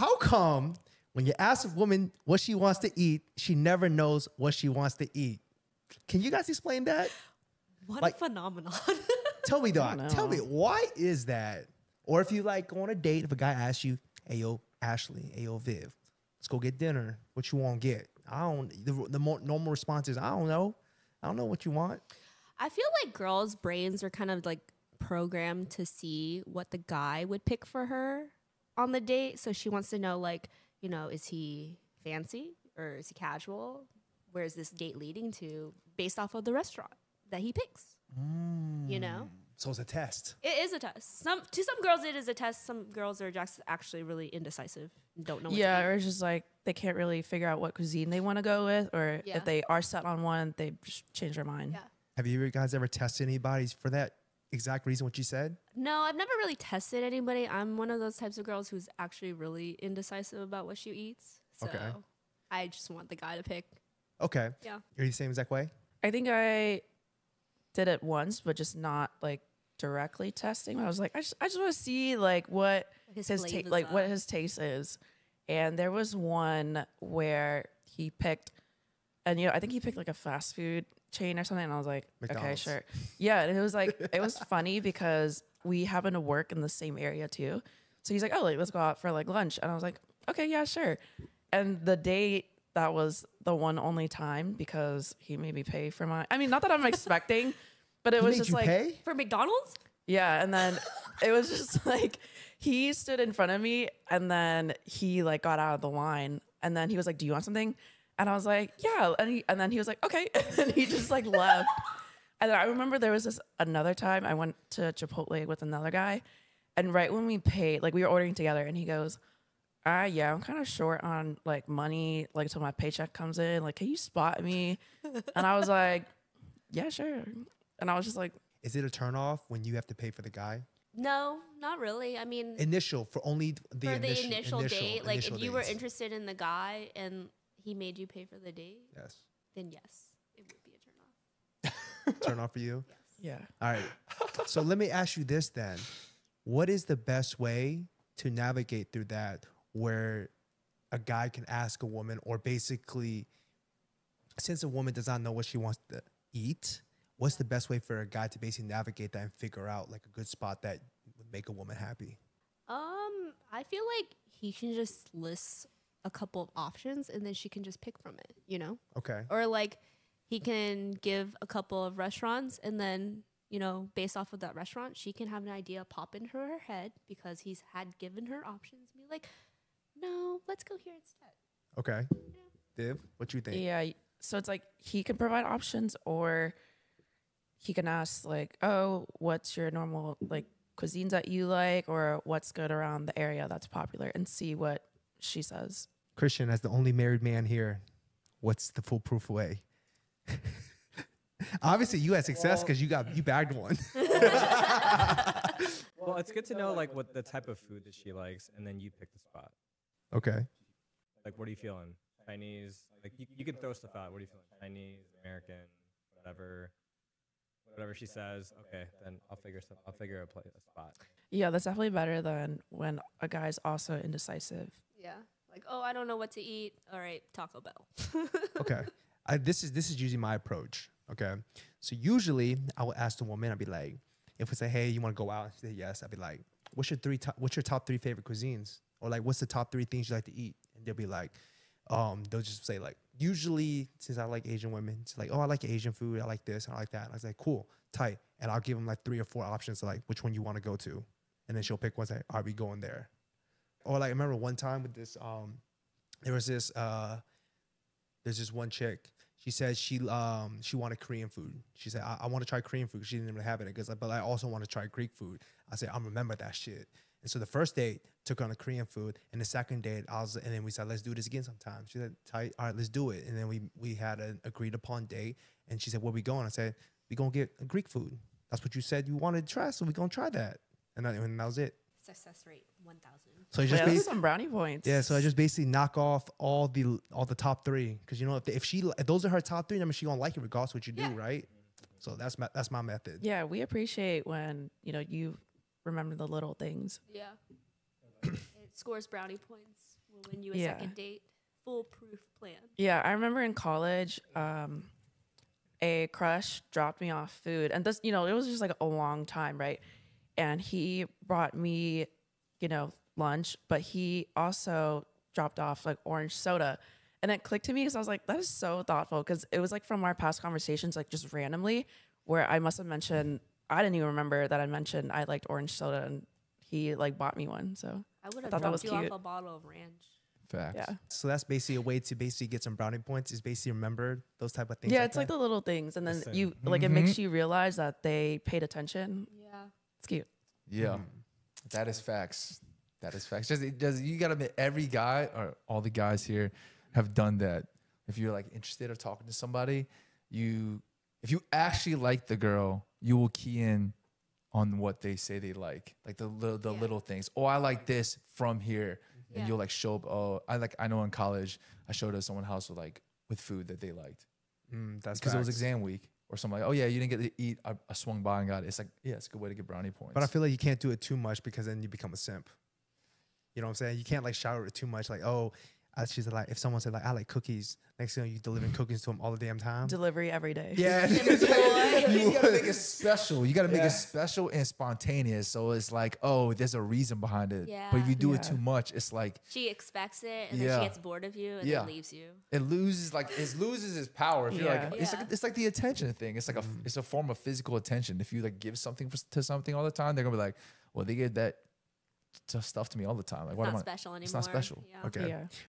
how come when you ask a woman what she wants to eat, she never knows what she wants to eat? Can you guys explain that? What a phenomenon. Tell me, Doc. Tell me, why is that? Or if you like go on a date, if a guy asks you, hey, yo, Ashley, hey, yo, Viv, let's go get dinner. What you want to get? The more normal response is, I don't know. I don't know what you want. I feel like girls' brains are kind of like programmed to see what the guy would pick for her on the date. So she wants to know, like, you know, is he fancy or is he casual? Where is this date leading to based off of the restaurant that he picks? You know? So it's a test. It is a test. To some girls, it is a test. Some girls are just actually really indecisive and don't know what to eat. Or it's just like they can't really figure out what cuisine they want to go with, or if they are set on one, they just change their mind. Yeah. Have you guys ever tested anybody for that exact reason what you said? No, I've never really tested anybody. I'm one of those types of girls who's actually really indecisive about what she eats. So I just want the guy to pick. Okay. Yeah. You're the same exact way? I think I did it once, but just not like directly testing. I was like, I just want to see like what his taste is. And there was one where he picked, and I think he picked like a fast food chain or something. And I was like, McDonald's. Okay, sure. Yeah. And it was like, it was funny because we happen to work in the same area too. So he's like, oh, like, let's go out for like lunch. And I was like, okay, yeah, sure. And the date, that was the one only time because he made me pay for my, I mean, not that I'm expecting, but it was just like, pay? For McDonald's? Yeah. And then it was just like, he stood in front of me and then he like got out of the line and then he was like, do you want something? And I was like, yeah. And then he was like, okay. And he just like left. And then I remember there was this another time I went to Chipotle with another guy. And right when we paid, like we were ordering together and he goes, yeah, I'm kind of short on like money, like till my paycheck comes in. Like, can you spot me? And I was like, yeah, sure. And I was just like, is it a turnoff when you have to pay for the guy? No, not really. I mean, for only the initial date. Like, if you were interested in the guy and he made you pay for the date, then yes, it would be a turnoff. Turn off for you? Yes. Yeah. All right. So let me ask you this then. What is the best way to navigate through that where a guy can ask a woman, or basically, since a woman does not know what she wants to eat, what's the best way for a guy to basically navigate that and figure out like a good spot that would make a woman happy? I feel like he can just list a couple of options and then she can just pick from it, you know? Okay. Or like he can give a couple of restaurants and then, based off of that restaurant, she can have an idea pop into her head because he's had given her options and be like, no, let's go here instead. Okay. Viv, what do you think? Yeah. So it's like he can provide options, or he can ask like, oh, what's your normal like cuisines that you like, or what's good around the area that's popular, and see what she says. Christian, as the only married man here, what's the foolproof way? Obviously, you had success because you bagged one. Well, it's good to know like what the type of food that she likes, and then you pick the spot. Okay. Like, what are you feeling? Chinese? Like, you can throw stuff out. What are you feeling? Chinese, American, whatever she says. Okay, then I'll figure a spot. Yeah, that's definitely better than when a guy's also indecisive. Yeah. Like, oh, I don't know what to eat. All right, Taco Bell. Okay. This is usually my approach. Okay. So usually I would ask the woman, I'd be like, if we say, hey, you want to go out? And she say yes. I'd be like, what's your top 3 favorite cuisines? Or like, what's the top 3 things you like to eat? And they'll be like, they'll just say like, usually since I like Asian women, it's like, oh, I like Asian food. I like this. I like that. And I was like, cool, tight. And I'll give them like 3 or 4 options of like which one you want to go to. And then she'll pick one, say, are we going there? Or like, I remember one time with this, there's this one chick. She said she wanted Korean food. She said, I want to try Korean food. She didn't even have it. But I also want to try Greek food. I said, I remember that shit. And so the first date took her on a Korean food. And the second date, and then we said, let's do this again sometime. She said, tight, all right, let's do it. And then we had an agreed upon date. And she said, where we going? I said, we going to get Greek food. That's what you said you wanted to try, so we going to try that. And that was it. Success rate 1,000. So just some brownie points. Yeah, so I just basically knock off all the top 3, because if those are her top 3, I mean she gonna like it regardless of what you do, right? So that's my method. Yeah, we appreciate when you remember the little things. Yeah, scores brownie points will win you a Yeah. second date. Foolproof plan. Yeah, I remember in college, a crush dropped me off food, and this, you know, it was just like a long time, right? And he brought me, you know, lunch, but he also dropped off like orange soda. And it clicked to me because I was like, that is so thoughtful, because it was like from our past conversations, like just randomly, where I must have mentioned, I didn't even remember that I mentioned I liked orange soda, and he like bought me one. So I would have thought that was dropped you cute. off a bottle of ranch. Facts. yeah. So that's basically a way to basically get some brownie points. Is basically remember those type of things. Yeah, it's like the little things, and then Listen. you like it makes you realize that they paid attention. Yeah. It's cute. Yeah, that is facts. That is facts. Just you gotta admit, every guy or all the guys here have done that. If you're like interested or talking to somebody, if you actually like the girl, you will key in on what they say they like the little things. Oh, I like this from here, and you'll like show up. Oh, I know in college I showed up someone's house with food that they liked. That's because it was exam week or something like. Oh yeah, you didn't get to eat. I swung by and got it. It's like, yeah, it's a good way to get brownie points. But I feel like you can't do it too much because then you become a simp. You know what I'm saying? You can't like shower it too much. Like, oh, she's like, if someone said like, I like cookies, next thing you delivering cookies to them all the damn time. Delivery every day. Yeah, you gotta make it special. You gotta make it special and spontaneous. So it's like, oh, there's a reason behind it. Yeah. But if you do it Yeah. too much, it's like She expects it, and then she gets bored of you and then leaves you. it loses its power. If you're like, Yeah. it's like the attention thing. It's like it's a form of physical attention. If you like give something to something all the time, they're gonna be like, well, they give that stuff to me all the time. Like, It's what not am I? special anymore. It's not special. Yeah. Okay. Yeah.